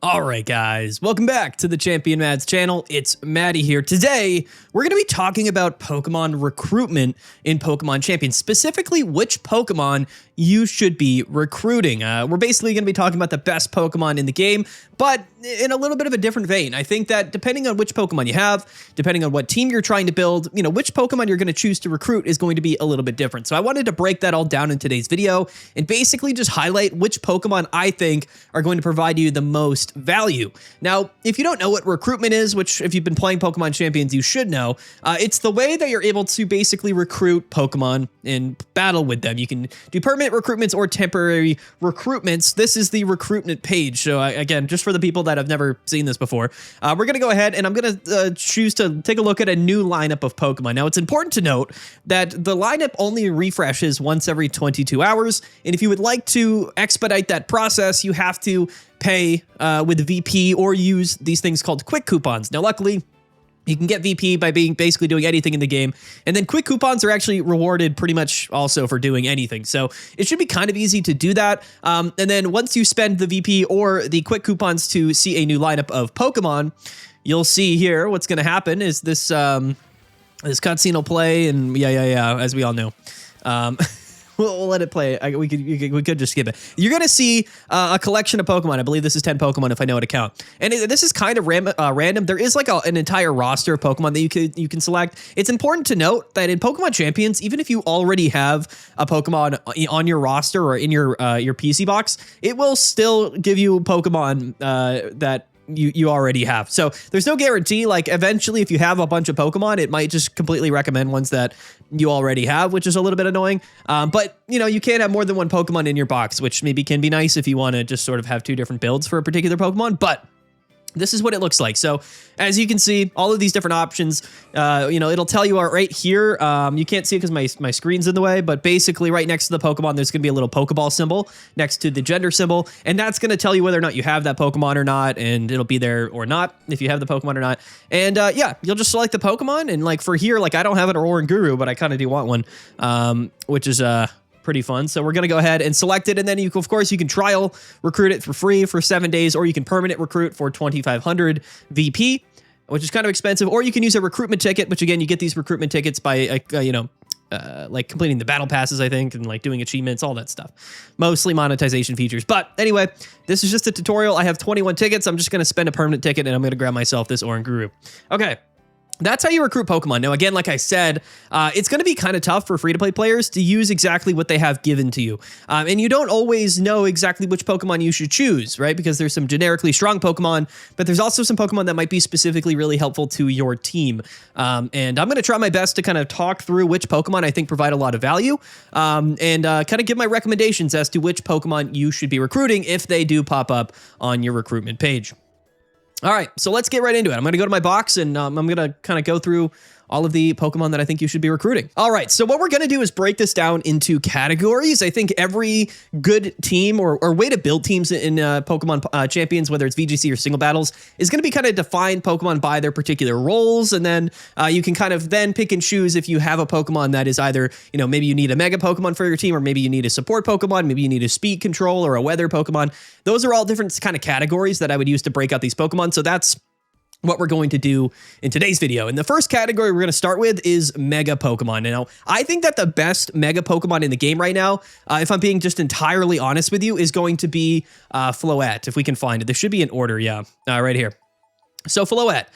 All right, guys, welcome back to the Champion Mads channel. It's Maddie here. Today, we're going to be talking about Pokemon recruitment in Pokemon Champions, specifically which Pokemon you should be recruiting. We're basically going to be talking about the best Pokemon in the game, but in a little bit of a different vein. I think that depending on which Pokemon you have, depending on what team you're trying to build, which Pokemon you're going to choose to recruit is going to be a little bit different. So I wanted to break that all down in today's video and basically just highlight which Pokemon I think are going to provide you the most value. Now, if you don't know what recruitment is, which if you've been playing Pokemon Champions, you should know, it's the way that you're able to basically recruit Pokemon and battle with them. You can do permanent recruitments or temporary recruitments. This is the recruitment page. So again, just for the people that have never seen this before, we're going to go ahead and I'm going to choose to take a look at a new lineup of Pokemon. Now, it's important to note that the lineup only refreshes once every 22 hours. And if you would like to expedite that process, you have to pay with VP or use these things called quick coupons. Now, luckily, you can get VP by basically doing anything in the game. And then quick coupons are actually rewarded pretty much also for doing anything. So it should be kind of easy to do that. And then once you spend the VP or the quick coupons to see a new lineup of Pokemon, you'll see here what's going to happen is this this cutscene will play. And yeah, as we all know. We'll let it play. We could just skip it. You're going to see a collection of Pokemon. I believe this is 10 Pokemon if I know how to count. And this is kind of random. There is like an entire roster of Pokemon that you can select. It's important to note that in Pokemon Champions, even if you already have a Pokemon on your roster or in your PC box, it will still give you Pokemon that you already have. So there's no guarantee. Like eventually, if you have a bunch of Pokemon, it might just completely recommend ones that you already have, which is a little bit annoying. But you can't have more than one Pokemon in your box, which maybe can be nice if you want to just sort of have two different builds for a particular Pokemon. But this is what it looks like. So as you can see, all of these different options, it'll tell you right here. You can't see it because my screen's in the way, but basically right next to the Pokemon, there's going to be a little Pokeball symbol next to the gender symbol. And that's going to tell you whether or not you have that Pokemon or not. And it'll be there or not if you have the Pokemon or not. And yeah, you'll just select the Pokemon. And like for here, like I don't have an Oranguru, but I kind of do want one, which is pretty fun. So we're going to go ahead and select it. And then of course, you can trial recruit it for free for 7 days, or you can permanent recruit for 2,500 VP, which is kind of expensive, or you can use a recruitment ticket, which again, you get these recruitment tickets by, like completing the battle passes, I think, and like doing achievements, all that stuff, mostly monetization features. But anyway, this is just a tutorial. I have 21 tickets. I'm just going to spend a permanent ticket and I'm going to grab myself this Oranguru. Okay. That's how you recruit Pokemon. Now, again, like I said, it's going to be kind of tough for free-to-play players to use exactly what they have given to you. And you don't always know exactly which Pokemon you should choose, right? Because there's some generically strong Pokemon, but there's also some Pokemon that might be specifically really helpful to your team. And I'm going to try my best to kind of talk through which Pokemon I think provide a lot of value, and kind of give my recommendations as to which Pokemon you should be recruiting if they do pop up on your recruitment page. All right, so let's get right into it. I'm going to go to my box and I'm going to kind of go through all of the Pokemon that I think you should be recruiting. All right, so what we're going to do is break this down into categories. I think every good team or way to build teams in Pokemon Champions, whether it's VGC or single battles, is going to be kind of define Pokemon by their particular roles. And then you can kind of then pick and choose if you have a Pokemon that is either, maybe you need a Mega Pokemon for your team, or maybe you need a support Pokemon, maybe you need a speed control or a weather Pokemon. Those are all different kind of categories that I would use to break out these Pokemon. So that's what we're going to do in today's video. And the first category we're going to start with is Mega Pokemon. Now, I think that the best Mega Pokemon in the game right now, if I'm being just entirely honest with you, is going to be Floette, if we can find it. There should be an order, yeah, right here. So Floette,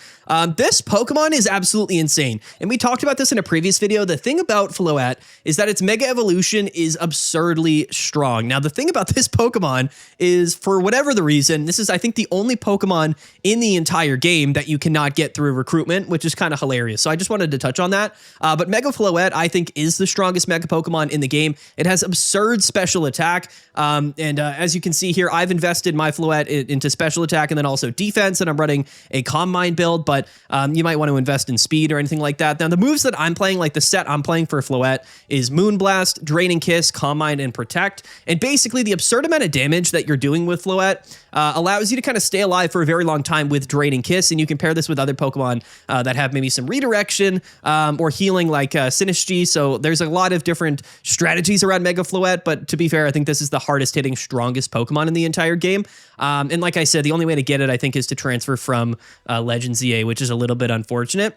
this Pokemon is absolutely insane. And we talked about this in a previous video. The thing about Floette is that its Mega Evolution is absurdly strong. Now, the thing about this Pokemon is, for whatever the reason, this is, I think, the only Pokemon in the entire game that you cannot get through recruitment, which is kind of hilarious. So I just wanted to touch on that. But Mega Floette, I think, is the strongest Mega Pokemon in the game. It has absurd special attack. And as you can see here, I've invested my Floette into special attack and then also defense, and I'm running a a Calm Mind build, but you might want to invest in speed or anything like that. Now, the moves that I'm playing, like the set I'm playing for Floette, is Moonblast, Draining Kiss, Calm Mind, and Protect. And basically, the absurd amount of damage that you're doing with Floette allows you to kind of stay alive for a very long time with Draining Kiss. And you compare this with other Pokemon that have maybe some redirection or healing, like Sinistry. So there's a lot of different strategies around Mega Floette. But to be fair, I think this is the hardest hitting, strongest Pokemon in the entire game. And like I said, the only way to get it, I think, is to transfer from Legends EA, which is a little bit unfortunate.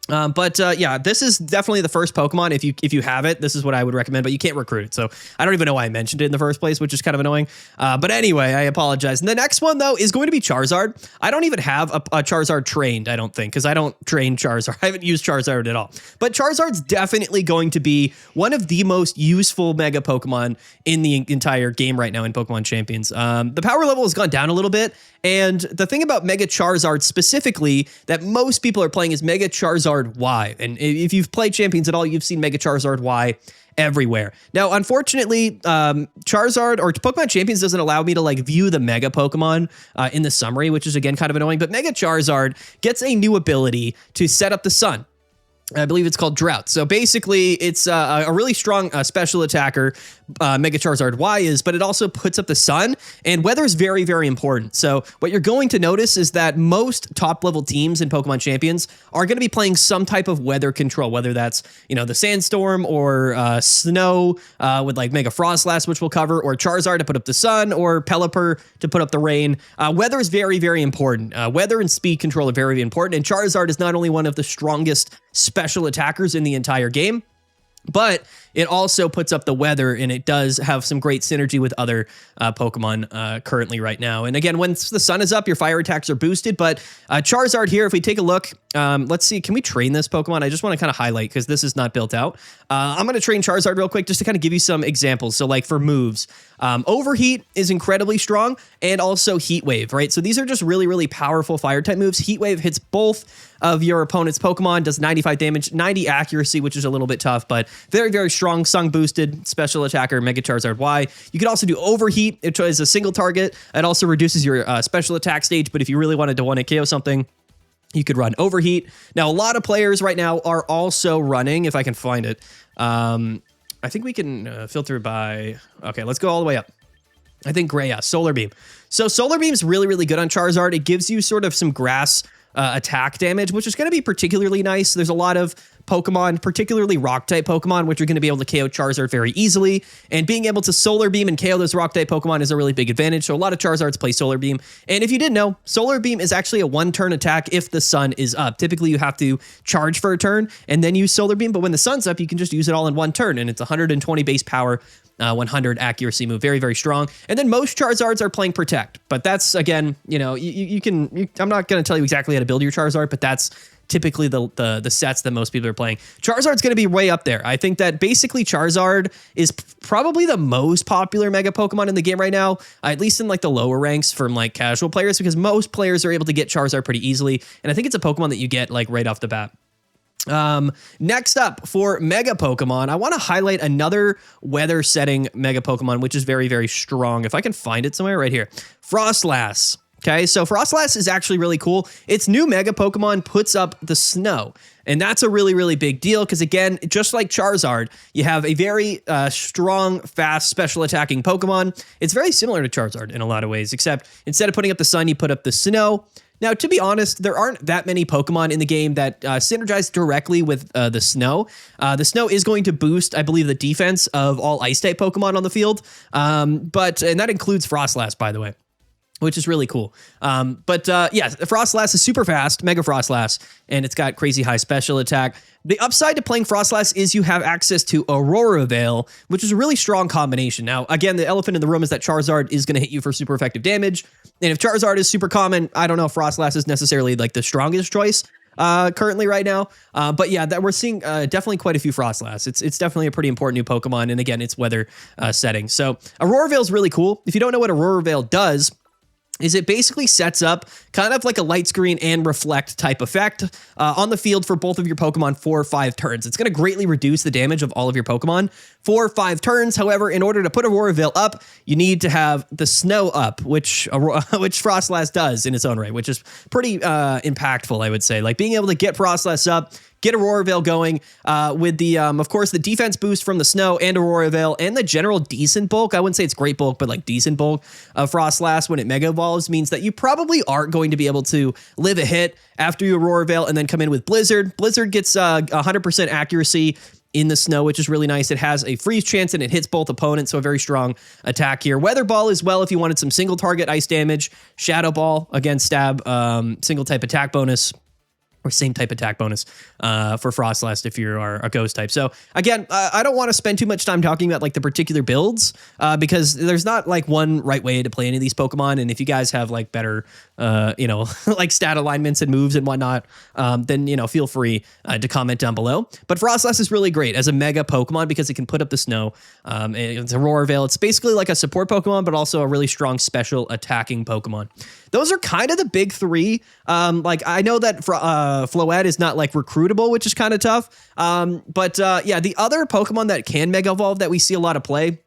But yeah, this is definitely the first Pokemon. If you have it, this is what I would recommend, but you can't recruit it. So I don't even know why I mentioned it in the first place, which is kind of annoying. But anyway, I apologize. And the next one, though, is going to be Charizard. I don't even have a Charizard trained, I don't think, because I don't train Charizard. I haven't used Charizard at all. But Charizard's definitely going to be one of the most useful Mega Pokemon in the entire game right now in Pokemon Champions. The power level has gone down a little bit. And the thing about Mega Charizard specifically that most people are playing is Mega Charizard Y. And if you've played Champions at all, you've seen Mega Charizard Y everywhere. Now, unfortunately, Charizard or Pokemon Champions doesn't allow me to like view the Mega Pokemon in the summary, which is again kind of annoying. But Mega Charizard gets a new ability to set up the sun. I believe it's called Drought. So basically, it's a really strong special attacker, Mega Charizard Y is, but it also puts up the sun, and weather is very, very important. So what you're going to notice is that most top-level teams in Pokemon Champions are going to be playing some type of weather control, whether that's, you know, the Sandstorm or Snow with like Mega Frostlass, which we'll cover, or Charizard to put up the sun, or Pelipper to put up the rain. Weather is very, very important. Weather and speed control are very, very important, and Charizard is not only one of the strongest special attackers in the entire game, but it also puts up the weather, and it does have some great synergy with other Pokemon currently right now. And again, once the sun is up, your fire attacks are boosted. But Charizard here, if we take a look, let's see, can we train this Pokemon? I just want to kind of highlight because this is not built out. I'm going to train Charizard real quick just to kind of give you some examples. So like for moves, Overheat is incredibly strong, and also Heat Wave, right? So these are just really, really powerful fire type moves. Heat Wave hits both of your opponent's Pokemon, does 95 damage, 90 accuracy, which is a little bit tough, but very, very strong Sung boosted special attacker Mega Charizard Y. You could also do Overheat. It is a single target. It also reduces your special attack stage, but if you really wanted to one-hit KO something, you could run Overheat. Now, a lot of players right now are also running, if I can find it. I think we can filter by, okay, let's go all the way up. I think gray, yeah, Solar Beam. So Solar Beam is really, really good on Charizard. It gives you sort of some grass attack damage, which is going to be particularly nice. There's a lot of Pokemon, particularly rock-type Pokemon, which are going to be able to KO Charizard very easily. And being able to Solar Beam and KO those rock-type Pokemon is a really big advantage. So a lot of Charizards play Solar Beam. And if you didn't know, Solar Beam is actually a one-turn attack if the sun is up. Typically, you have to charge for a turn and then use Solar Beam. But when the sun's up, you can just use it all in one turn. And it's 120 base power, 100 accuracy move. Very, very strong. And then most Charizards are playing Protect. But that's, again, you know, I'm not going to tell you exactly how to build your Charizard, but that's typically the sets that most people are playing. Charizard's going to be way up there. I think that basically Charizard is probably the most popular Mega Pokemon in the game right now, at least in like the lower ranks from like casual players, because most players are able to get Charizard pretty easily. And I think it's a Pokemon that you get like right off the bat. Next up for Mega Pokemon, I want to highlight another weather setting Mega Pokemon, which is very, very strong. If I can find it somewhere, right here. Frostlass. Okay, so Frostlass is actually really cool. Its new Mega Pokemon puts up the snow. And that's a really, really big deal because, again, just like Charizard, you have a very strong, fast, special attacking Pokemon. It's very similar to Charizard in a lot of ways, except instead of putting up the sun, you put up the snow. Now, to be honest, there aren't that many Pokemon in the game that synergize directly with the snow. The snow is going to boost, I believe, the defense of all Ice-type Pokemon on the field. And that includes Frostlass, by the way, which is really cool. Yeah, Frostlass is super fast, Mega Frostlass, and it's got crazy high special attack. The upside to playing Frostlass is you have access to Aurora Veil, which is a really strong combination. Now, again, the elephant in the room is that Charizard is going to hit you for super effective damage. And if Charizard is super common, I don't know if Frostlass is necessarily like the strongest choice currently right now. But yeah, that we're seeing definitely quite a few Frostlass. It's definitely a pretty important new Pokemon. And again, it's weather setting. So Aurora Veil is really cool. If you don't know what Aurora Veil does, is it basically sets up kind of like a light screen and reflect type effect on the field for both of your Pokemon for 5 turns. It's going to greatly reduce the damage of all of your Pokemon for 5 turns. However, in order to put Aurora Veil up, you need to have the snow up, which Frostlass does in its own right, which is pretty impactful, I would say. Like being able to get Frostlass up, get Aurora Veil going with the, of course, the defense boost from the snow and Aurora Veil and the general decent bulk. I wouldn't say it's great bulk, but like decent bulk of Frostlass when it Mega Evolves means that you probably aren't going to be able to live a hit after you Aurora Veil and then come in with Blizzard. Blizzard gets 100% accuracy in the snow, which is really nice. It has a freeze chance and it hits both opponents, so a very strong attack here. Weather Ball as well if you wanted some single target ice damage. Shadow Ball, again, stab, single type attack bonus, or same type attack bonus for Frostlass if you are a ghost type. So again, I don't want to spend too much time talking about like the particular builds because there's not like one right way to play any of these Pokemon. And if you guys have like better, like stat alignments and moves and whatnot, then, feel free to comment down below. But Frostlass is really great as a mega Pokemon because it can put up the snow. It's Aurora Veil. It's basically like a support Pokemon, but also a really strong special attacking Pokemon. Those are kind of the big 3. Like I know that Floette is not like recruitable, which is kind of tough. But the other Pokemon that can Mega Evolve that we see a lot of play,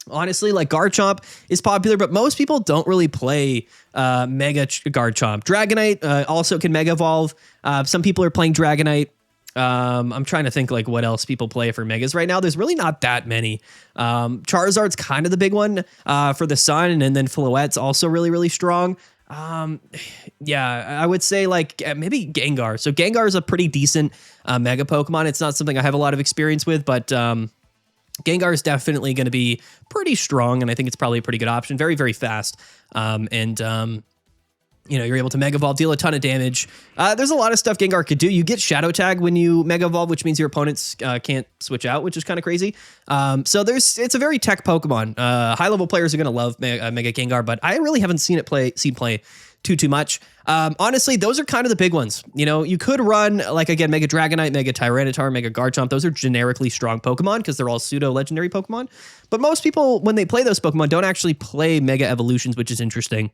honestly, like Garchomp is popular, but most people don't really play Mega Garchomp. Dragonite also can Mega Evolve. Some people are playing Dragonite. I'm trying to think like what else people play for Megas right now. There's really not that many. Charizard's kind of the big one for the Sun, and then Floette's also really, really strong. I would say like maybe Gengar. So Gengar is a pretty decent mega Pokemon. It's not something I have a lot of experience with, but Gengar is definitely going to be pretty strong, and I think it's probably a pretty good option. Very, very fast. You're able to Mega Evolve, deal a ton of damage. There's a lot of stuff Gengar could do. You get Shadow Tag when you Mega Evolve, which means your opponents can't switch out, which is kind of crazy. So it's a very tech Pokemon. High level players are going to love Mega Gengar, but I really haven't seen it play too much. Honestly, those are kind of the big ones. You could run like, again, Mega Dragonite, Mega Tyranitar, Mega Garchomp. Those are generically strong Pokemon because they're all pseudo legendary Pokemon. But most people, when they play those Pokemon, don't actually play Mega Evolutions, which is interesting.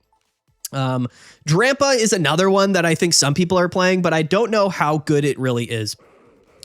Drampa is another one that I think some people are playing, but I don't know how good it really is.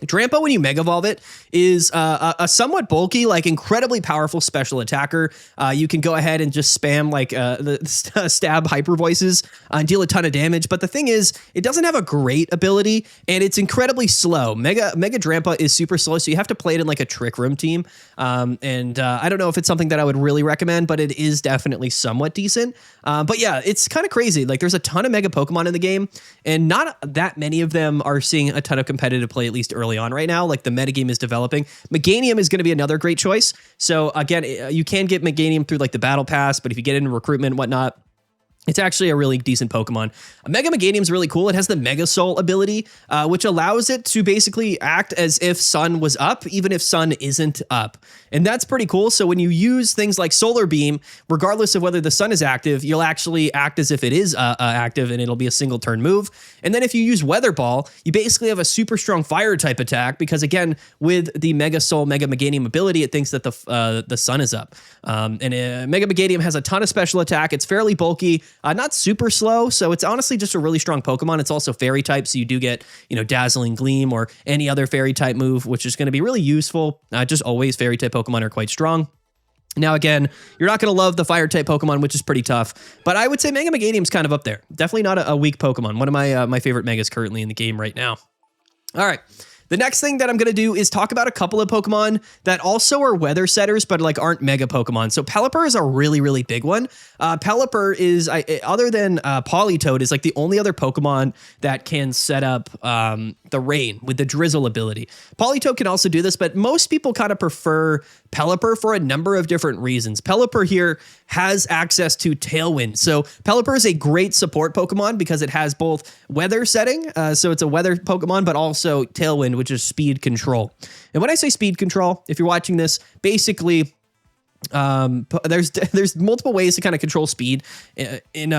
Drampa, when you Mega Evolve it, is a somewhat bulky, like incredibly powerful special attacker. You can go ahead and just spam like the stab hyper voices and deal a ton of damage. But the thing is, it doesn't have a great ability, and it's incredibly slow. Mega Drampa is super slow, so you have to play it in like a Trick Room team. I don't know if it's something that I would really recommend, but it is definitely somewhat decent. But yeah, it's kind of crazy. Like there's a ton of Mega Pokemon in the game, and not that many of them are seeing a ton of competitive play, at least early on right now. Like the metagame is developing. Meganium is going to be another great choice. So again, you can get Meganium through like the battle pass, but if you get into recruitment and whatnot, it's actually a really decent Pokemon. Mega Meganium is really cool. It has the Mega Soul ability, which allows it to basically act as if Sun was up, even if Sun isn't up. And that's pretty cool. So when you use things like Solar Beam, regardless of whether the Sun is active, you'll actually act as if it is active, and it'll be a single turn move. And then if you use Weather Ball, you basically have a super strong fire type attack because, again, with the Mega Soul, Mega Meganium ability, it thinks that the Sun is up. Mega Meganium has a ton of special attack. It's fairly bulky. Not super slow, so it's honestly just a really strong Pokemon. It's also fairy type, so you do get, Dazzling Gleam or any other fairy type move, which is going to be really useful. Just always fairy type Pokemon are quite strong. Now, again, you're not going to love the fire type Pokemon, which is pretty tough, but I would say Mega Meganium's kind of up there. Definitely not a weak Pokemon. One of my favorite Megas currently in the game right now. All right. The next thing that I'm going to do is talk about a couple of Pokemon that also are weather setters, but like aren't mega Pokemon. So Pelipper is a really, really big one. Pelipper is, other than Politoed, is like the only other Pokemon that can set up the rain with the Drizzle ability. Politoed can also do this, but most people kind of prefer Pelipper for a number of different reasons. Pelipper here has access to Tailwind. So Pelipper is a great support Pokemon because it has both weather setting, so it's a weather Pokemon, but also Tailwind, which is speed control. And when I say speed control, if you're watching this, basically there's multiple ways to kind of control speed in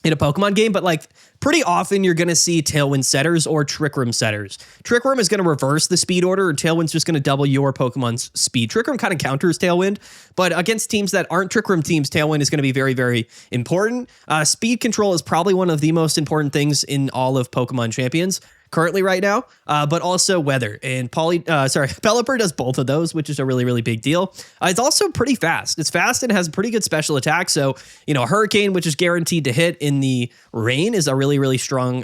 in a Pokemon game, but like pretty often you're going to see Tailwind setters or Trick Room setters. Trick Room is going to reverse the speed order, and Tailwind's just going to double your Pokemon's speed. Trick Room kind of counters Tailwind, but against teams that aren't Trick Room teams, Tailwind is going to be very, very important. Speed control is probably one of the most important things in all of Pokemon Champions currently right now, but also weather. And Pelipper does both of those, which is a really, really big deal. It's also pretty fast. It's fast and has pretty good special attack. So, Hurricane, which is guaranteed to hit in the rain, is a really, really strong,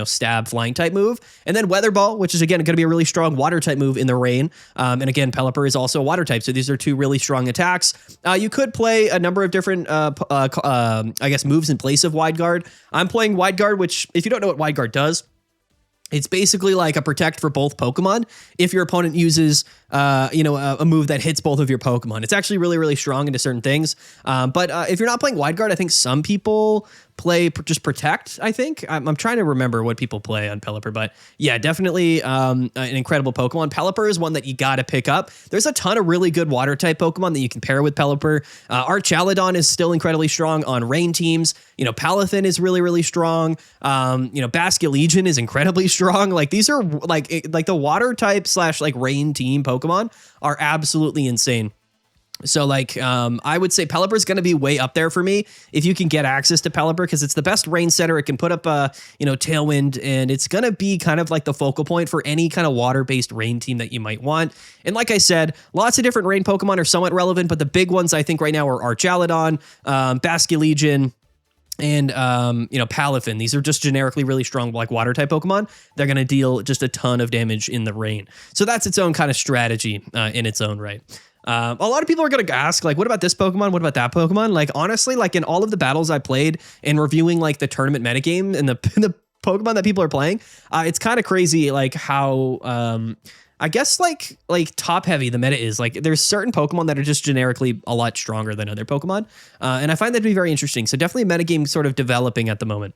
stab flying type move. And then Weather Ball, which is, again, going to be a really strong water type move in the rain. And again, Pelipper is also a water type. So these are two really strong attacks. You could play a number of different, moves in place of Wide Guard. I'm playing Wide Guard, which, if you don't know what Wide Guard does, it's basically like a protect for both Pokemon if your opponent uses, a move that hits both of your Pokemon. It's actually really, really strong into certain things. But if you're not playing Wide Guard, I think some people play just Protect, I think. I'm trying to remember what people play on Pelipper, but yeah, definitely an incredible Pokemon. Pelipper is one that you got to pick up. There's a ton of really good water type Pokemon that you can pair with Pelipper. Archaladon is still incredibly strong on rain teams. Palathin is really, really strong. Basculegion is incredibly strong. Like these are like the water type / rain team Pokemon are absolutely insane. So I would say Pelipper is going to be way up there for me if you can get access to Pelipper, because it's the best rain setter. It can put up Tailwind, and it's going to be kind of like the focal point for any kind of water-based rain team that you might want. And like I said, lots of different rain Pokemon are somewhat relevant, but the big ones I think right now are Archaladon, Basculegion, and Palathin. These are just generically really strong water type Pokemon. They're going to deal just a ton of damage in the rain. So that's its own kind of strategy in its own right. A lot of people are going to ask, what about this Pokemon? What about that Pokemon? Honestly, in all of the battles I played and reviewing the tournament metagame and the Pokemon that people are playing, it's kind of crazy how I guess top heavy the meta is. There's certain Pokemon that are just generically a lot stronger than other Pokemon. And I find that to be very interesting. So definitely metagame sort of developing at the moment.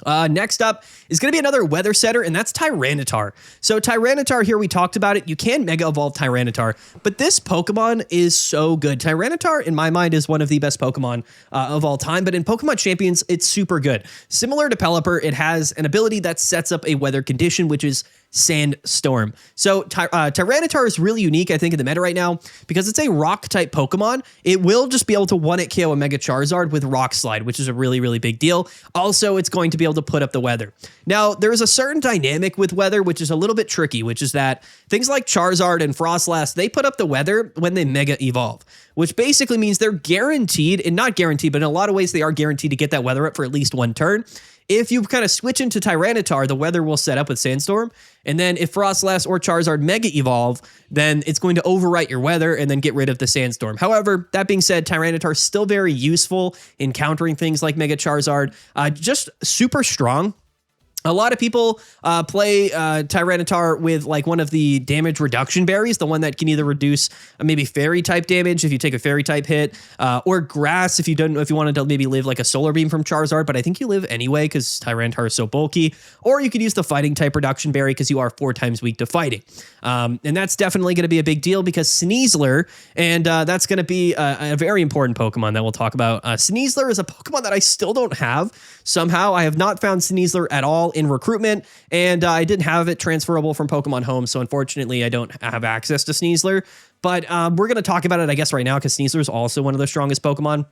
Next up is going to be another weather setter, and that's Tyranitar. So Tyranitar here, we talked about it. You can Mega Evolve Tyranitar, but this Pokemon is so good. Tyranitar, in my mind, is one of the best Pokemon of all time, but in Pokemon Champions, it's super good. Similar to Pelipper, it has an ability that sets up a weather condition, which is Sandstorm. So Tyranitar is really unique, I think, in the meta right now because it's a rock type Pokemon. It will just be able to one-hit KO a Mega Charizard with Rock Slide, which is a really, really big deal. Also, it's going to be able to put up the weather. Now, there's a certain dynamic with weather, which is a little bit tricky, which is that things like Charizard and Frostlass, they put up the weather when they Mega Evolve, which basically means they're guaranteed, and not guaranteed, but in a lot of ways, they are guaranteed to get that weather up for at least one turn. If you kind of switch into Tyranitar, the weather will set up with Sandstorm. And then if Frostlass or Charizard Mega Evolve, then it's going to overwrite your weather and then get rid of the Sandstorm. However, that being said, Tyranitar is still very useful in countering things like Mega Charizard. Just super strong. A lot of people play Tyranitar with one of the damage reduction berries, the one that can either reduce maybe fairy type damage if you take a fairy type hit, or grass if you wanted to maybe live a solar beam from Charizard, but I think you live anyway because Tyranitar is so bulky. Or you could use the fighting type reduction berry because you are 4 times weak to fighting. And that's definitely going to be a big deal because Sneasler, and that's going to be a very important Pokemon that we'll talk about. Sneasler is a Pokemon that I still don't have. Somehow I have not found Sneasler at all in recruitment, and I didn't have it transferable from Pokemon Home, so unfortunately I don't have access to Sneasler, but we're going to talk about it, I guess, right now, because Sneasler is also one of the strongest Pokemon.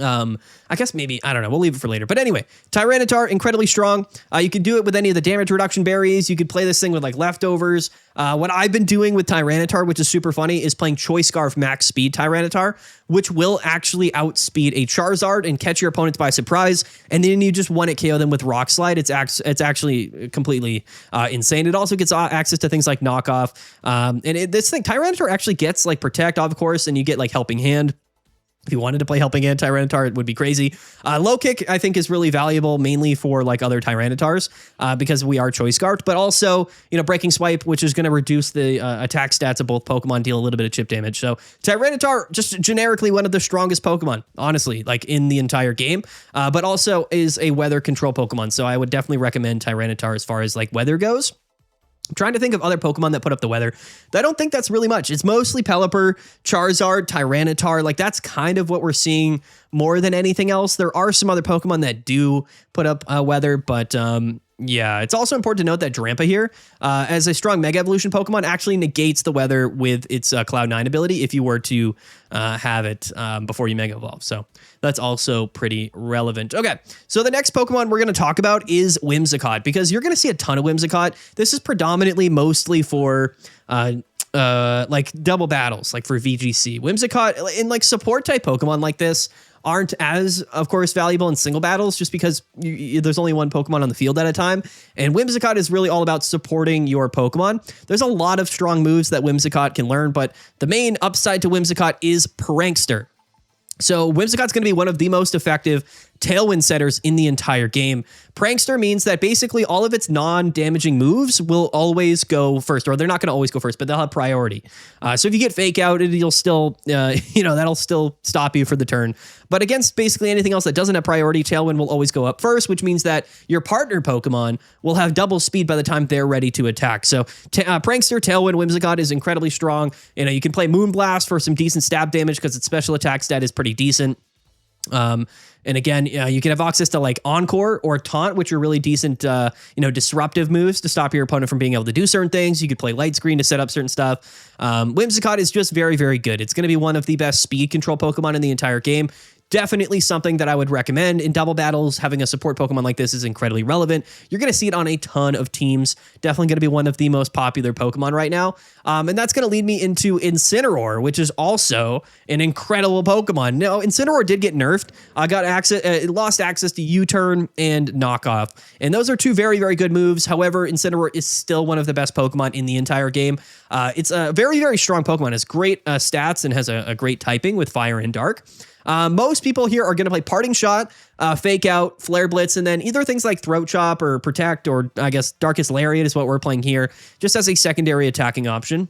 I guess maybe, I don't know, we'll leave it for later. But anyway, Tyranitar, incredibly strong. You could do it with any of the damage reduction berries. You could play this thing with leftovers. What I've been doing with Tyranitar, which is super funny, is playing Choice Scarf Max Speed Tyranitar, which will actually outspeed a Charizard and catch your opponents by surprise. And then you just one-hit KO them with Rock Slide. It's actually completely insane. It also gets access to things like Knockoff. This thing, Tyranitar actually gets Protect, of course, and you get Helping Hand. If you wanted to play Helping Hand Tyranitar, it would be crazy. Low Kick, I think, is really valuable, mainly for other Tyranitars, because we are Choice Scarfed, but also, Breaking Swipe, which is going to reduce the attack stats of both Pokemon, deal a little bit of chip damage. So Tyranitar, just generically one of the strongest Pokemon, honestly, in the entire game, but also is a weather control Pokemon. So I would definitely recommend Tyranitar as far as weather goes. I'm trying to think of other Pokemon that put up the weather. I don't think that's really much. It's mostly Pelipper, Charizard, Tyranitar. Like, that's kind of what we're seeing more than anything else. There are some other Pokemon that do put up weather, but yeah, it's also important to note that Drampa here, as a strong Mega Evolution Pokemon, actually negates the weather with its Cloud9 ability if you were to have it before you Mega Evolve. So that's also pretty relevant. Okay, so the next Pokemon we're going to talk about is Whimsicott, because you're going to see a ton of Whimsicott. This is predominantly mostly for like double battles, like for VGC. Whimsicott in like support type Pokemon like this aren't as, of course, valuable in single battles, just because there's only one Pokemon on the field at a time. And Whimsicott is really all about supporting your Pokemon. There's a lot of strong moves that Whimsicott can learn, but the main upside to Whimsicott is Prankster. So Whimsicott's going to be one of the most effective Tailwind setters in the entire game. Prankster means that basically all of its non-damaging moves will always go first, or they're not going to always go first, but they'll have priority. So if you get Fake Out, you'll still, that'll still stop you for the turn. But against basically anything else that doesn't have priority, Tailwind will always go up first, which means that your partner Pokemon will have double speed by the time they're ready to attack. So Prankster, Tailwind, Whimsicott is incredibly strong. You can play Moonblast for some decent stab damage because its special attack stat is pretty decent. And again, you can have access to like Encore or Taunt, which are really decent, disruptive moves to stop your opponent from being able to do certain things. You could play Light Screen to set up certain stuff. Whimsicott is just very, very good. It's going to be one of the best speed control Pokemon in the entire game. Definitely something that I would recommend in double battles. Having a support Pokemon like this is incredibly relevant. You're going to see it on a ton of teams. Definitely going to be one of the most popular Pokemon right now. And that's going to lead me into Incineroar, which is also an incredible Pokemon. Now, Incineroar did get nerfed. It lost access to U-Turn and Knockoff. And those are two very, very good moves. However, Incineroar is still one of the best Pokemon in the entire game. It's a very, very strong Pokemon. It has great stats and has a great typing with Fire and Dark. Most people here are going to play Parting Shot, Fake Out, Flare Blitz, and then either things like Throat Chop or Protect, or I guess Darkest Lariat is what we're playing here, just as a secondary attacking option,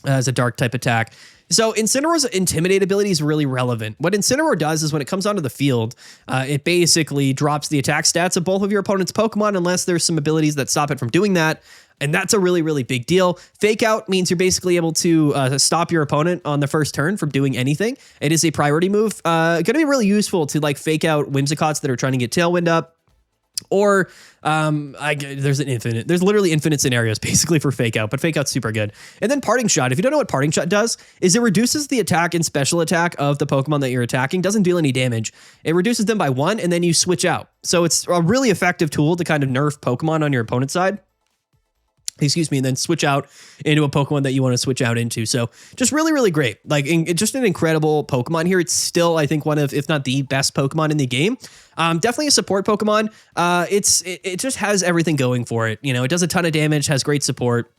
as a dark type attack. So Incineroar's Intimidate ability is really relevant. What Incineroar does is when it comes onto the field, it basically drops the attack stats of both of your opponent's Pokemon unless there's some abilities that stop it from doing that. And that's a really, really big deal. Fake Out means you're basically able to stop your opponent on the first turn from doing anything. It is a priority move. Going to be really useful to like fake out Whimsicotts that are trying to get Tailwind up. Or there's literally infinite scenarios basically for Fake Out, but Fake Out's super good. And then Parting Shot. If you don't know what Parting Shot does, is it reduces the attack and special attack of the Pokemon that you're attacking. Doesn't deal any damage. It reduces them by 1, and then you switch out. So it's a really effective tool to kind of nerf Pokemon on your opponent's side. And then switch out into a Pokemon that you want to switch out into. So just really, really great. Like just an incredible Pokemon here. It's still, I think, one of, if not the best Pokemon in the game. Definitely a support Pokemon. It just has everything going for it. It does a ton of damage, has great support.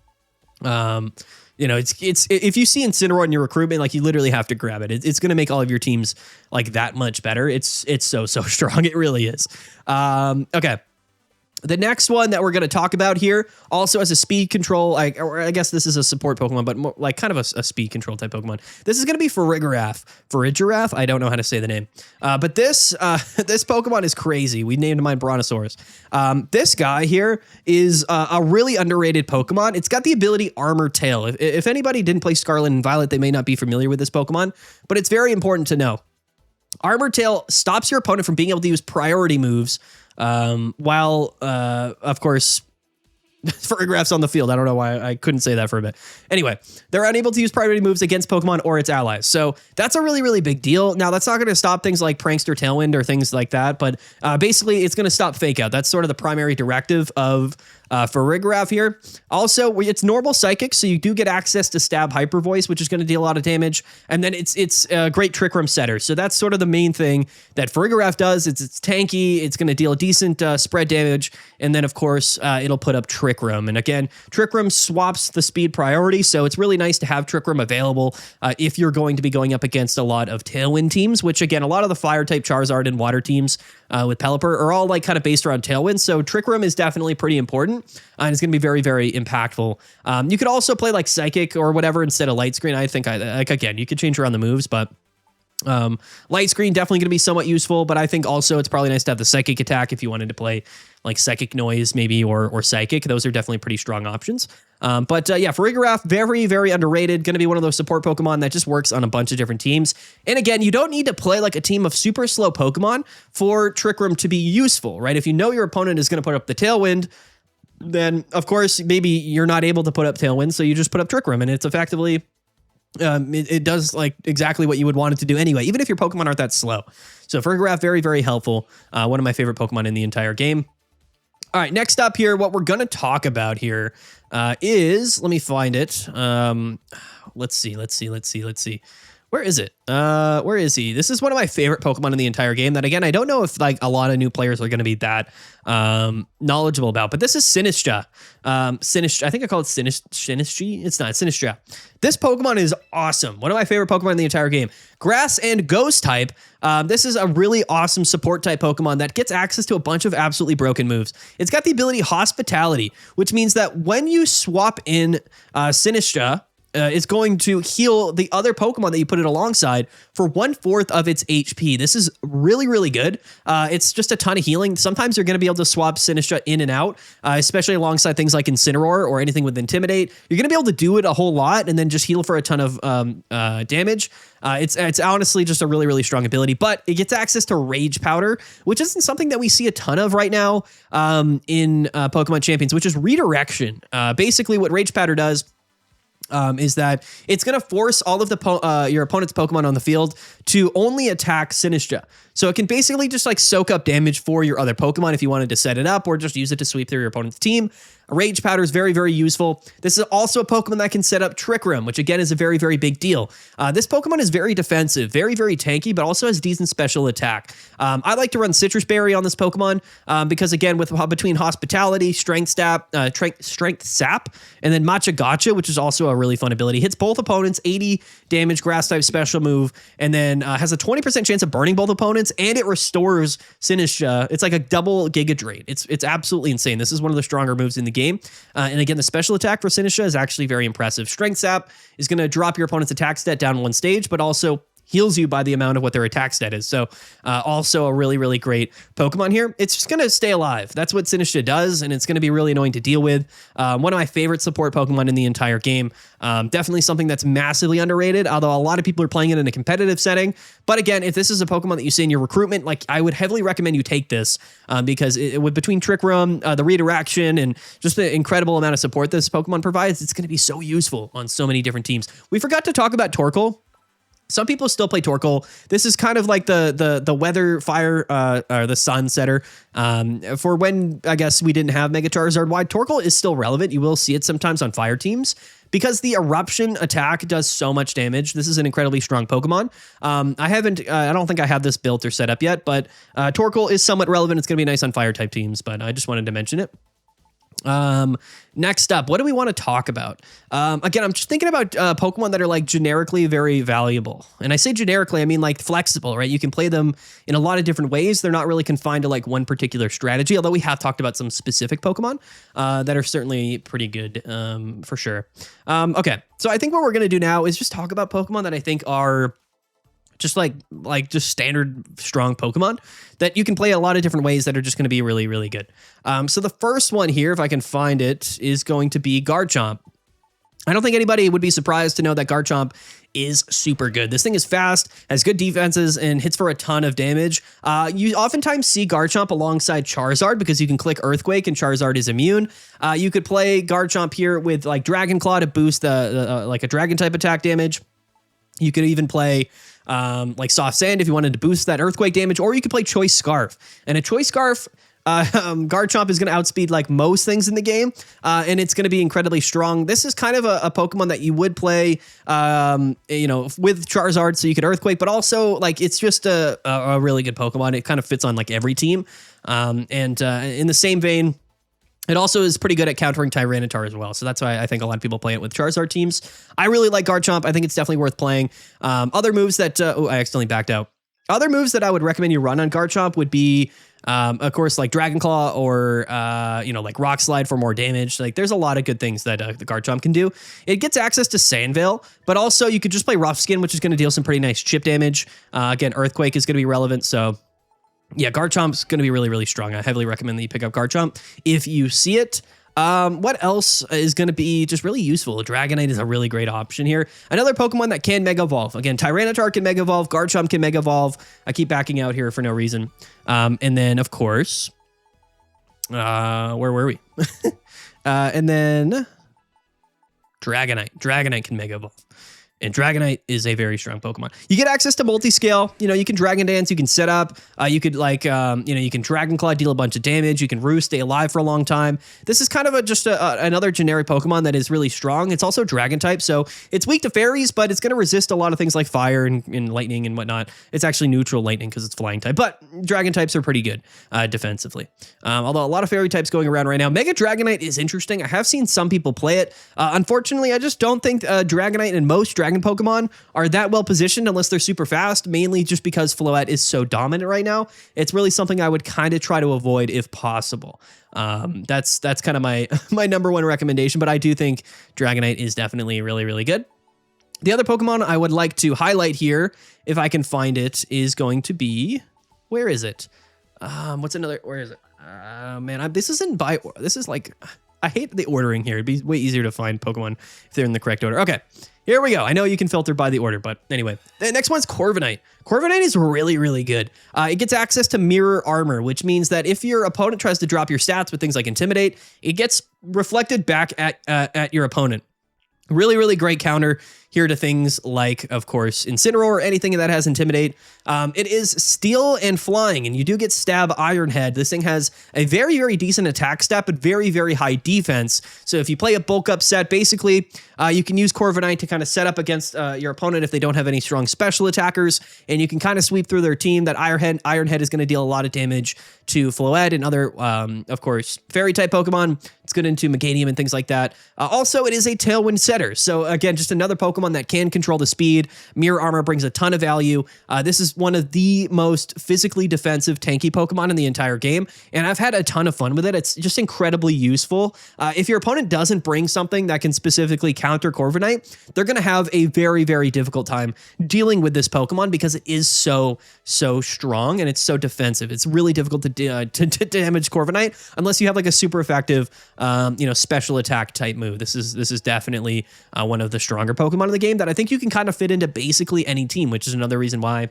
It's if you see Incineroar in your recruitment, like you literally have to grab it. It's going to make all of your teams like that much better. It's so strong. It really is. Okay. The next one that we're going to talk about here also has a speed control, or I guess this is a support Pokemon, but more like kind of a speed control type Pokemon. This is going to be Farigiraf. I don't know how to say the name. But this Pokemon is crazy. We named mine Brontosaurus. This guy here is a really underrated Pokemon. It's got the ability Armor Tail. If anybody didn't play Scarlet and Violet, they may not be familiar with this Pokemon, but it's very important to know. Armor Tail stops your opponent from being able to use priority moves while, of course, Farigiraf's on the field. I don't know why I couldn't say that for a bit. Anyway, they're unable to use priority moves against Pokemon or its allies. So that's a really, really big deal. Now, that's not going to stop things like Prankster, Tailwind, or things like that, but basically, it's going to stop Fake Out. That's sort of the primary directive of Farigiraf here. Also, it's normal Psychic, so you do get access to Stab Hyper Voice, which is going to deal a lot of damage. And then it's a great Trick Room setter. So that's sort of the main thing that Farigiraf does. It's tanky. It's going to deal a decent spread damage. And then, of course, it'll put up Trick Room. And again, Trick Room swaps the speed priority, so it's really nice to have Trick Room available if you're going to be going up against a lot of Tailwind teams, which, again, a lot of the Fire-type Charizard and Water teams with Pelipper are all like kind of based around Tailwind. So Trick Room is definitely pretty important. And it's going to be very, very impactful. You could also play like Psychic or whatever instead of Light Screen. I think, again, you could change around the moves, but Light Screen definitely going to be somewhat useful, but I think also it's probably nice to have the Psychic attack if you wanted to play like Psychic Noise maybe or Psychic. Those are definitely pretty strong options. But yeah, Farigiraf, very, very underrated. Going to be one of those support Pokemon that just works on a bunch of different teams. And again, you don't need to play like a team of super slow Pokemon for Trick Room to be useful, right? If you know your opponent is going to put up the Tailwind, then of course maybe you're not able to put up Tailwind, so you just put up Trick Room, and it's effectively it does like exactly what you would want it to do anyway, even if your Pokemon aren't that slow. So Farigiraf, very, very helpful. One of my favorite Pokemon in the entire game. All right, next up here, what we're going to talk about here is, let me find it. Let's see. Where is it? Where is he? This is one of my favorite Pokemon in the entire game that, again, I don't know if like a lot of new players are going to be that knowledgeable about, but this is Sinistcha. I think I call it Sinistcha. It's not, it's Sinistcha. This Pokemon is awesome. One of my favorite Pokemon in the entire game. Grass and Ghost type. This is a really awesome support type Pokemon that gets access to a bunch of absolutely broken moves. It's got the ability Hospitality, which means that when you swap in Sinistcha, it's going to heal the other Pokemon that you put it alongside for 1/4 of its HP. This is really, really good. It's just a ton of healing. Sometimes you're going to be able to swap Sinistcha in and out, especially alongside things like Incineroar or anything with Intimidate. You're going to be able to do it a whole lot and then just heal for a ton of damage. It's honestly just a really, really strong ability, but it gets access to Rage Powder, which isn't something that we see a ton of right now in Pokemon Champions, which is redirection. Basically, what Rage Powder does is that it's going to force all of the your opponent's Pokemon on the field to only attack Sinistcha. So it can basically just like soak up damage for your other Pokemon if you wanted to set it up or just use it to sweep through your opponent's team. Rage Powder is very, very useful. This is also a Pokemon that can set up Trick Room, which again is a very, very big deal. This Pokemon is very defensive, very, very tanky, but also has decent special attack. I like to run Citrus Berry on this Pokemon because again, with between Hospitality, Strength Sap, and then Matcha Gotcha, which is also a really fun ability. Hits both opponents, 80 damage, Grass type special move, and then has a 20% chance of burning both opponents, and it restores Sinistcha. It's like a double Giga Drain. It's absolutely insane. This is one of the stronger moves in the game. And again, the special attack for Sinistcha is actually very impressive. Strength Sap is going to drop your opponent's attack stat down one stage, but also heals you by the amount of what their attack stat is. So also a really, really great Pokemon here. It's just going to stay alive. That's what Sinistcha does, and it's going to be really annoying to deal with. One of my favorite support Pokemon in the entire game. Definitely something that's massively underrated, although a lot of people are playing it in a competitive setting. But again, if this is a Pokemon that you see in your recruitment, like I would heavily recommend you take this because with between Trick Room, the redirection, and just the incredible amount of support this Pokemon provides, it's going to be so useful on so many different teams. We forgot to talk about Torkoal. Some people still play Torkoal. This is kind of like the weather, fire, or the sun setter for when, I guess, we didn't have Mega Charizard wide. Torkoal is still relevant. You will see it sometimes on fire teams because the eruption attack does so much damage. This is an incredibly strong Pokemon. I don't think I have this built or set up yet, but Torkoal is somewhat relevant. It's going to be nice on fire type teams, but I just wanted to mention it. Next up, what do we want to talk about? Again, I'm just thinking about Pokemon that are like generically very valuable. And I say generically, I mean like flexible, right? You can play them in a lot of different ways. They're not really confined to like one particular strategy, although we have talked about some specific Pokemon that are certainly pretty good for sure. Okay, so I think what we're going to do now is just talk about Pokemon that I think are just like just standard strong Pokemon that you can play a lot of different ways that are just going to be really, really good. So the first one here, if I can find it, is going to be Garchomp. I don't think anybody would be surprised to know that Garchomp is super good. This thing is fast, has good defenses, and hits for a ton of damage. You oftentimes see Garchomp alongside Charizard because you can click Earthquake and Charizard is immune. You could play Garchomp here with like Dragon Claw to boost the like a dragon type attack damage. You could even play like Soft Sand if you wanted to boost that earthquake damage, or you could play Choice Scarf. And a Choice Scarf, Garchomp is going to outspeed like most things in the game, and it's going to be incredibly strong. This is kind of a Pokemon that you would play, with Charizard, so you could Earthquake, but also like it's just a really good Pokemon. It kind of fits on like every team, and in the same vein, it also is pretty good at countering Tyranitar as well. So that's why I think a lot of people play it with Charizard teams. I really like Garchomp. I think it's definitely worth playing. Other moves that... I accidentally backed out. Other moves that I would recommend you run on Garchomp would be Of course, like Dragon Claw or, like Rock Slide for more damage. Like there's a lot of good things that the Garchomp can do. It gets access to Sand Veil, but also you could just play Rough Skin, which is going to deal some pretty nice chip damage. Again, Earthquake is going to be relevant. So yeah, Garchomp's going to be really, really strong. I heavily recommend that you pick up Garchomp if you see it. What else is going to be just really useful? Dragonite is a really great option here. Another Pokemon that can Mega Evolve. Again, Tyranitar can Mega Evolve. Garchomp can Mega Evolve. I keep backing out here for no reason. And then, of course, where were we? And then Dragonite. Dragonite can Mega Evolve. And Dragonite is a very strong Pokemon. You get access to multi-scale. You can Dragon Dance. You can set up. You could you can Dragon Claw, deal a bunch of damage. You can Roost, stay alive for a long time. This is kind of just another generic Pokemon that is really strong. It's also Dragon type, so it's weak to fairies, but it's going to resist a lot of things like fire and lightning and whatnot. It's actually neutral lightning because it's flying type, but Dragon types are pretty good defensively. Although a lot of fairy types going around right now. Mega Dragonite is interesting. I have seen some people play it. Unfortunately, I just don't think Dragonite and most Dragon Pokemon are that well positioned unless they're super fast, mainly just because Floette is so dominant right now. It's really something I would kind of try to avoid if possible. That's kind of my number one recommendation, but I do think Dragonite is definitely really, really good. The other Pokemon I would like to highlight here, if I can find it, is going to be, where is it? Where is it? Man, this isn't this is like, I hate the ordering here. It'd be way easier to find Pokemon if they're in the correct order. Okay, here we go. I know you can filter by the order, but anyway. The next one's Corviknight. Corviknight is really, really good. It gets access to Mirror Armor, which means that if your opponent tries to drop your stats with things like Intimidate, it gets reflected back at your opponent. Really, really great counter here to things like, of course, Incineroar or anything that has Intimidate. It is Steel and Flying, and you do get Stab Iron Head. This thing has a very, very decent attack stat, but very, very high defense. So if you play a bulk up set, basically, you can use Corviknight to kind of set up against your opponent if they don't have any strong special attackers, and you can kind of sweep through their team. That Iron Head is going to deal a lot of damage to Floette and other, of course, Fairy-type Pokemon. It's good into Meganium and things like that. Also, it is a Tailwind setter. So again, just another Pokemon that can control the speed. Mirror Armor brings a ton of value. This is one of the most physically defensive tanky Pokemon in the entire game, and I've had a ton of fun with it. It's just incredibly useful. If your opponent doesn't bring something that can specifically counter Corviknight, they're going to have a very, very difficult time dealing with this Pokemon because it is so strong and it's so defensive. It's really difficult to damage Corviknight unless you have like a super effective special attack type move. This is definitely one of the stronger Pokemon in the game that I think you can kind of fit into basically any team, which is another reason why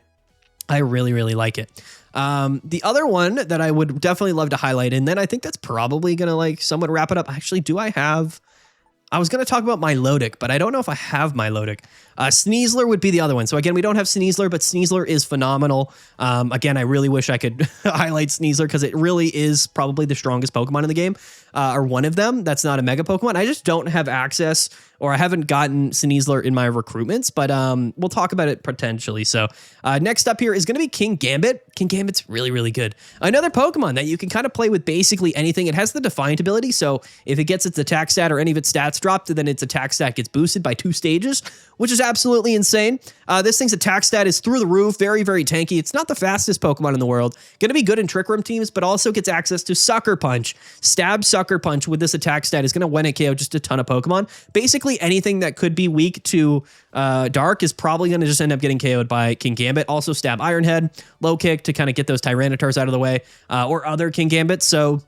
I really, really like it. The other one that I would definitely love to highlight, and then I think that's probably going to like somewhat wrap it up. Actually, I was going to talk about Milotic, but I don't know if I have Milotic. Sneasler would be the other one. So again, we don't have Sneasler, but Sneasler is phenomenal. Again, I really wish I could highlight Sneasler because it really is probably the strongest Pokemon in the game, or one of them. That's not a Mega Pokemon. I just don't have access, or I haven't gotten Sneasler in my recruitments, but we'll talk about it potentially. So next up here is going to be King Gambit. King Gambit's really, really good. Another Pokemon that you can kind of play with basically anything. It has the Defiant ability, so if it gets its attack stat or any of its stats dropped, then its attack stat gets boosted by 2 stages, which is absolutely insane. This thing's attack stat is through the roof, very, very tanky. It's not the fastest Pokemon in the world. Going to be good in Trick Room teams, but also gets access to Sucker Punch. Stab Sucker Punch with this attack stat is going to one hit KO just a ton of Pokemon. Basically anything that could be weak to Dark is probably going to just end up getting KO'd by King Gambit. Also Stab Iron Head, Low Kick to kind of get those Tyranitars out of the way, or other King Gambits. So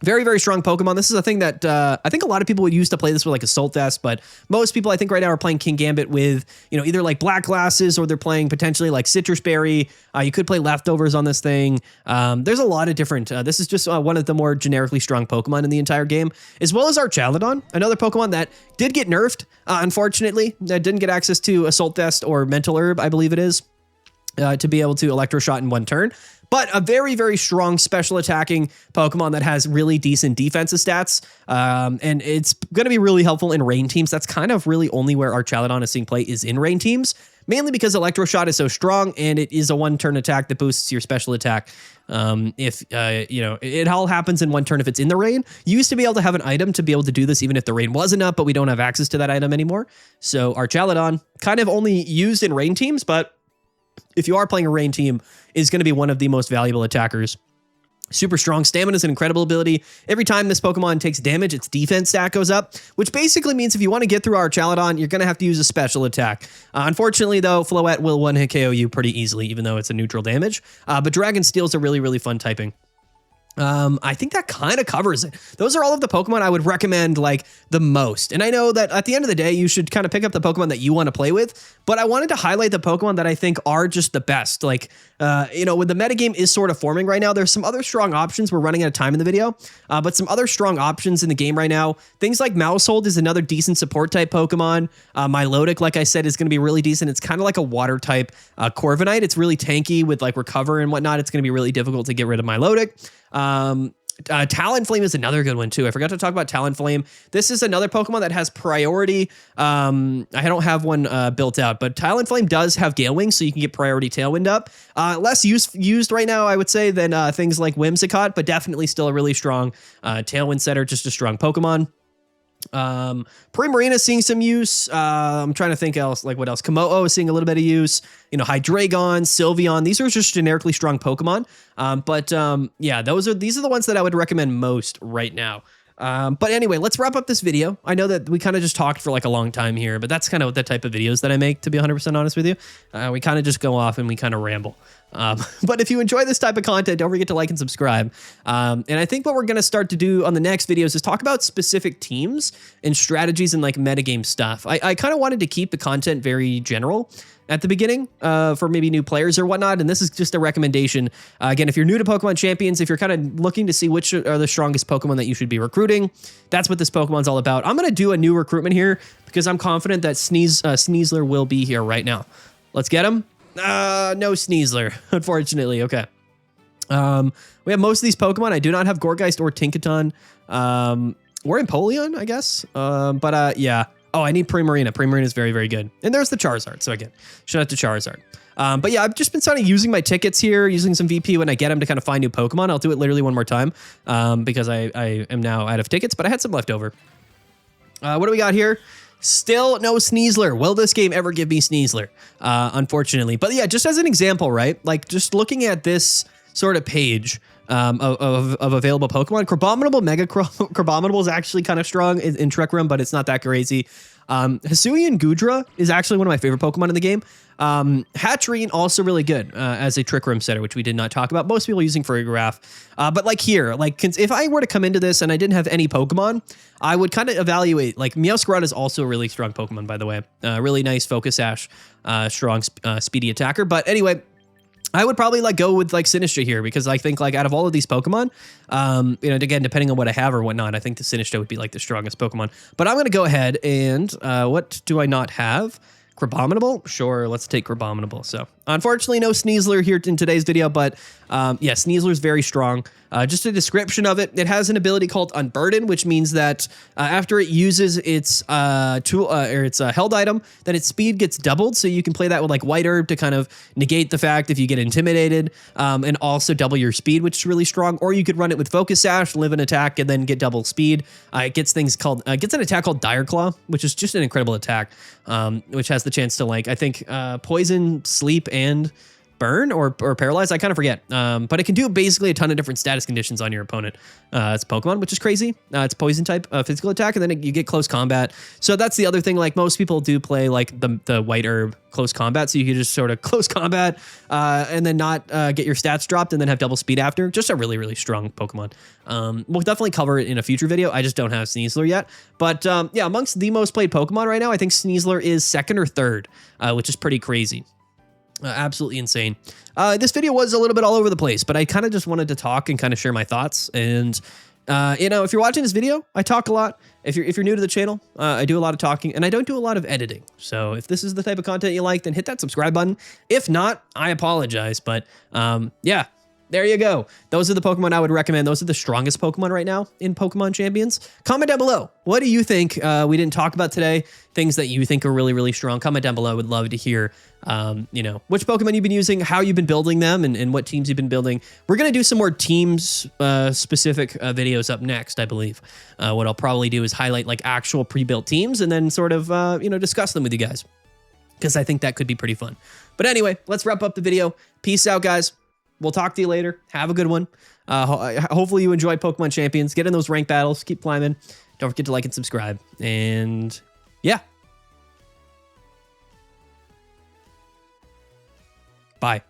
very, very strong Pokemon. This is a thing that I think a lot of people would use to play this with like Assault Vest, but most people I think right now are playing King Gambit with, either like Black Glasses or they're playing potentially like Citrus Berry. You could play Leftovers on this thing. There's a lot of different, this is just one of the more generically strong Pokemon in the entire game, as well as Archaludon, another Pokemon that did get nerfed, unfortunately, that didn't get access to Assault Vest or Mental Herb, I believe it is, to be able to Electroshot in one turn. But a very, very strong special attacking Pokemon that has really decent defensive stats. And it's going to be really helpful in rain teams. That's kind of really only where Archaludon is seeing play is in rain teams, mainly because Electroshot is so strong and it is a one-turn attack that boosts your special attack. It all happens in one turn if it's in the rain. You used to be able to have an item to be able to do this even if the rain wasn't up, but we don't have access to that item anymore. So Archaludon kind of only used in rain teams, but if you are playing a rain team, is going to be one of the most valuable attackers Super strong. Stamina is an incredible ability. Every time this Pokemon takes damage, its defense stat goes up, which basically means if you want to get through Archaludon, you're going to have to use a special attack. Unfortunately, though, Floette will one-hit KO you pretty easily, even though it's a neutral damage. But Dragon Steel is a really, really fun typing. I think that kind of covers it. Those are all of the Pokemon I would recommend like the most. And I know that at the end of the day, you should kind of pick up the Pokemon that you want to play with, but I wanted to highlight the Pokemon that I think are just the best. Like, when the metagame is sort of forming right now, there's some other strong options. We're running out of time in the video, but some other strong options in the game right now. Things like Mousehold is another decent support type Pokemon. Milotic, like I said, is going to be really decent. It's kind of like a water type Corviknight. It's really tanky with like recover and whatnot. It's going to be really difficult to get rid of Milotic. Talonflame is another good one too. I forgot to talk about Talonflame. This is another Pokemon that has priority. I don't have one built out, but Talonflame does have Gale Wing, so you can get priority Tailwind up. Less used right now, I would say, than things like Whimsicott, but definitely still a really strong Tailwind setter, just a strong Pokemon. Primarina is seeing some use. I'm trying to think else, like what else? Komodo is seeing a little bit of use. Hydreigon, Sylveon, these are just generically strong Pokemon. Yeah, these are the ones that I would recommend most right now. But anyway, let's wrap up this video. I know that we kind of just talked for like a long time here, but that's kind of the type of videos that I make, to be 100% honest with you. We kind of just go off and we kind of ramble. But if you enjoy this type of content, don't forget to like and subscribe. And I think what we're going to start to do on the next videos is talk about specific teams and strategies and like metagame stuff. I kind of wanted to keep the content very general at the beginning for maybe new players or whatnot. And this is just a recommendation. Again, if you're new to Pokemon Champions, if you're kind of looking to see which are the strongest Pokemon that you should be recruiting, that's what this Pokemon's all about. I'm going to do a new recruitment here because I'm confident that Sneasler will be here right now. Let's get him. No Sneasler, unfortunately. Okay. We have most of these Pokemon. I do not have Gourgeist or Tinkaton. Or Empoleon, I guess. Yeah. Oh, I need Primarina. Primarina is very, very good. And there's the Charizard. So again, shout out to Charizard. But yeah, I've just been sort of using my tickets here, using some VP when I get them to kind of find new Pokemon. I'll do it literally one more time because I am now out of tickets, but I had some left over. What do we got here? Still no Sneasler. Will this game ever give me Sneasler? Unfortunately. But yeah, just as an example, right? Like just looking at this sort of page of available Pokemon, Crabominable, Mega Crabominable is actually kind of strong in Trick Room, but it's not that crazy. Hisuian Gudra is actually one of my favorite Pokemon in the game. Hatterene also really good as a Trick Room setter, which we did not talk about. Most people using Farigiraf. But like here, like if I were to come into this and I didn't have any Pokemon, I would kind of evaluate, like Meowscarada is also a really strong Pokemon, by the way. Really nice Focus Sash, strong speedy attacker. But anyway, I would probably like go with like Sinistcha here because I think like out of all of these Pokemon, again, depending on what I have or whatnot, I think the Sinistcha would be like the strongest Pokemon. But I'm going to go ahead and what do I not have? Crabominable? Sure, let's take Crabominable. So unfortunately, no Sneasler here in today's video, but yeah, Sneasler is very strong. Just a description of it. It has an ability called Unburden, which means that after it uses its held item, then its speed gets doubled. So you can play that with like White Herb to kind of negate the fact if you get intimidated, and also double your speed, which is really strong. Or you could run it with Focus Sash, live an attack, and then get double speed. It gets gets an attack called Dire Claw, which is just an incredible attack, which has the chance to like I think poison, sleep, and burn or paralyze. I kind of forget. But it can do basically a ton of different status conditions on your opponent. It's Pokemon, which is crazy. It's poison type physical attack, and then you get close combat. So that's the other thing. Like most people do play like the White Herb close combat, so you can just sort of close combat and then not get your stats dropped and then have double speed after. Just a really, really strong Pokemon. We'll definitely cover it in a future video. I just don't have Sneasler yet. But yeah, amongst the most played Pokemon right now, I think Sneasler is second or third, which is pretty crazy. Absolutely insane. This video was a little bit all over the place, but I kind of just wanted to talk and kind of share my thoughts. And if you're watching this video, I talk a lot. If you're new to the channel, I do a lot of talking, and I don't do a lot of editing. So if this is the type of content you like, then hit that subscribe button. If not, I apologize. But yeah. There you go. Those are the Pokemon I would recommend. Those are the strongest Pokemon right now in Pokemon Champions. Comment down below. What do you think we didn't talk about today? Things that you think are really, really strong. Comment down below. I would love to hear, which Pokemon you've been using, how you've been building them, and what teams you've been building. We're going to do some more teams specific videos up next, I believe. What I'll probably do is highlight like actual pre-built teams and then sort of, discuss them with you guys because I think that could be pretty fun. But anyway, let's wrap up the video. Peace out, guys. we'll talk to you later. Have a good one. Hopefully you enjoy Pokemon Champions. Get in those rank battles. Keep climbing. Don't forget to like and subscribe. And yeah. Bye.